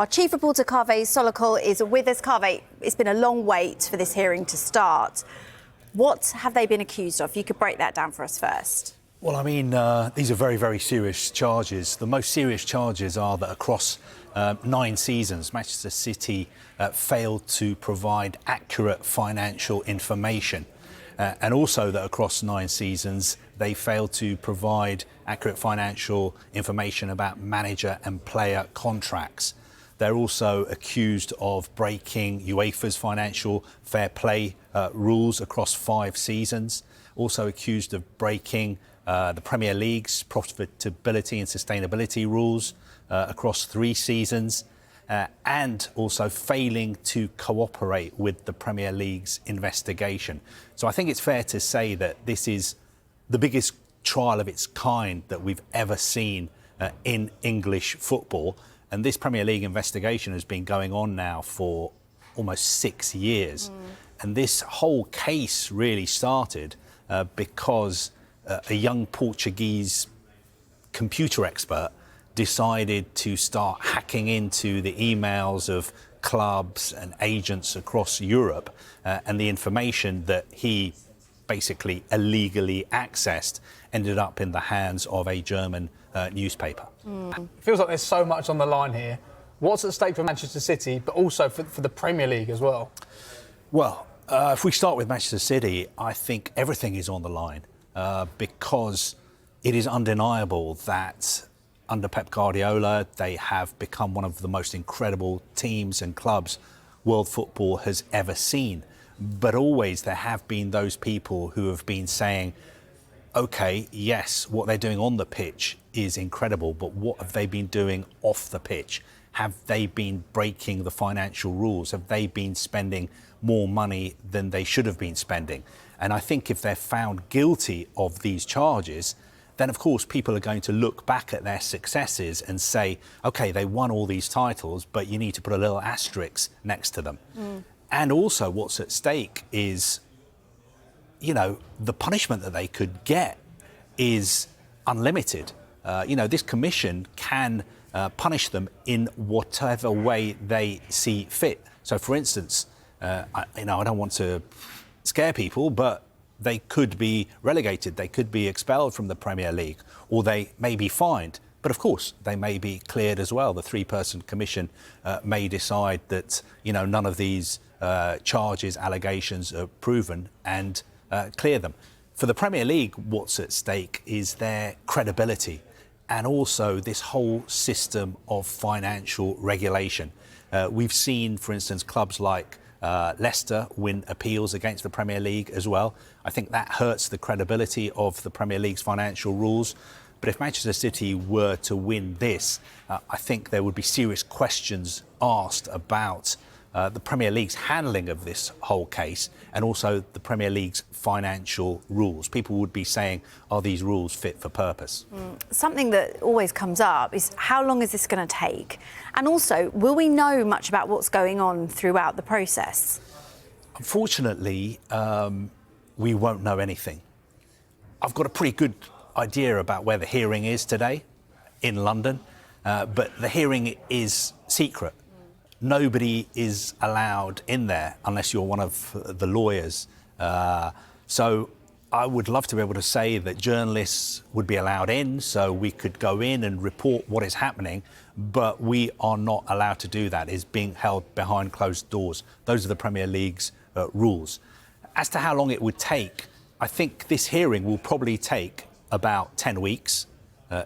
Our chief reporter, Kaveh Solhekol, is with us. Kaveh, it's been a long wait for this hearing to start. What have they been accused of? You could break that down for us first. Well, I mean, these are very, very serious charges. The most serious charges are that across 9 seasons, Manchester City failed to provide accurate financial information. And also that across 9 seasons, they failed to provide accurate financial information about manager and player contracts. They're also accused of breaking UEFA's financial fair play rules across 5 seasons. Also accused of breaking the Premier League's profitability and sustainability rules across 3 seasons. And also failing to cooperate with the Premier League's investigation. So I think it's fair to say that this is the biggest trial of its kind that we've ever seen in English football. And this Premier League investigation has been going on now for almost 6 years. And this whole case really started because a young Portuguese computer expert decided to start hacking into the emails of clubs and agents across Europe, and the information that he basically illegally accessed ended up in the hands of a German newspaper. It feels like there's so much on the line here. What's at stake for Manchester City, but also for the Premier League as well? Well, if we start with Manchester City, I think everything is on the line because it is undeniable that under Pep Guardiola, they have become one of the most incredible teams and clubs world football has ever seen. But always there have been those people who have been saying, OK, yes, what they're doing on the pitch is incredible, but what have they been doing off the pitch? Have they been breaking the financial rules? Have they been spending more money than they should have been spending? And I think if they're found guilty of these charges, then of course people are going to look back at their successes and say, OK, they won all these titles, but you need to put a little asterisk next to them. And also what's at stake is, you know, the punishment that they could get is unlimited. This commission can punish them in whatever way they see fit. So, for instance, I don't want to scare people, but they could be relegated, they could be expelled from the Premier League, or they may be fined. But of course, they may be cleared as well. The 3-person commission may decide that, none of these charges, allegations are proven and clear them. For the Premier League, what's at stake is their credibility and also this whole system of financial regulation. We've seen, for instance, clubs like Leicester win appeals against the Premier League as well. I think that hurts the credibility of the Premier League's financial rules. But if Manchester City were to win this, I think there would be serious questions asked about the Premier League's handling of this whole case and also the Premier League's financial rules. People would be saying, are these rules fit for purpose? Something that always comes up is how long is this going to take? And also, will we know much about what's going on throughout the process? Unfortunately, we won't know anything. I've got a pretty good idea about where the hearing is today in London, but the hearing is secret. Nobody is allowed in there unless you're one of the lawyers. So I would love to be able to say that journalists would be allowed in so we could go in and report what is happening, but we are not allowed to do that. It's being held behind closed doors. Those are the Premier League's rules. As to how long it would take, I think this hearing will probably take about 10 weeks.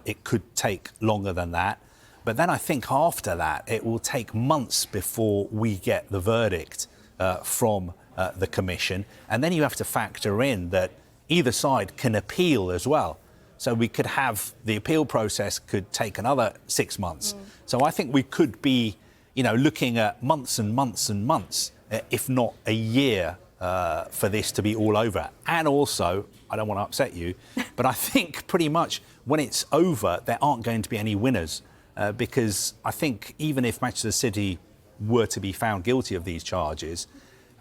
It could take longer than that. But then I think after that, it will take months before we get the verdict from the Commission. And then you have to factor in that either side can appeal as well. So we could have the appeal process could take another 6 months. So I think we could be, looking at months and months and months, if not a year, for this to be all over. And also, I don't want to upset you, but I think pretty much when it's over, there aren't going to be any winners. Because I think even if Manchester City were to be found guilty of these charges,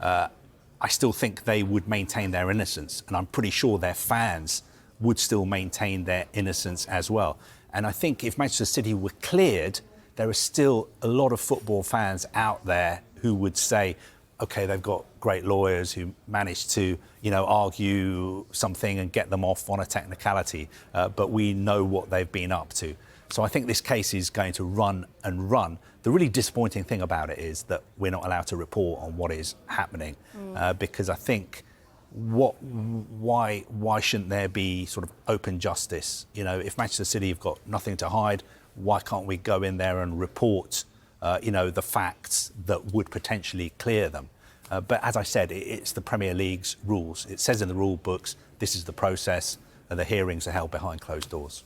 I still think they would maintain their innocence. And I'm pretty sure their fans would still maintain their innocence as well. And I think if Manchester City were cleared, there are still a lot of football fans out there who would say, OK, they've got great lawyers who managed to, argue something and get them off on a technicality, but we know what they've been up to. So I think this case is going to run and run. The really disappointing thing about it is that we're not allowed to report on what is happening, because I think why shouldn't there be sort of open justice? If Manchester City have got nothing to hide, why can't we go in there and report, the facts that would potentially clear them? But as I said, it's the Premier League's rules. It says in the rule books, this is the process, and the hearings are held behind closed doors.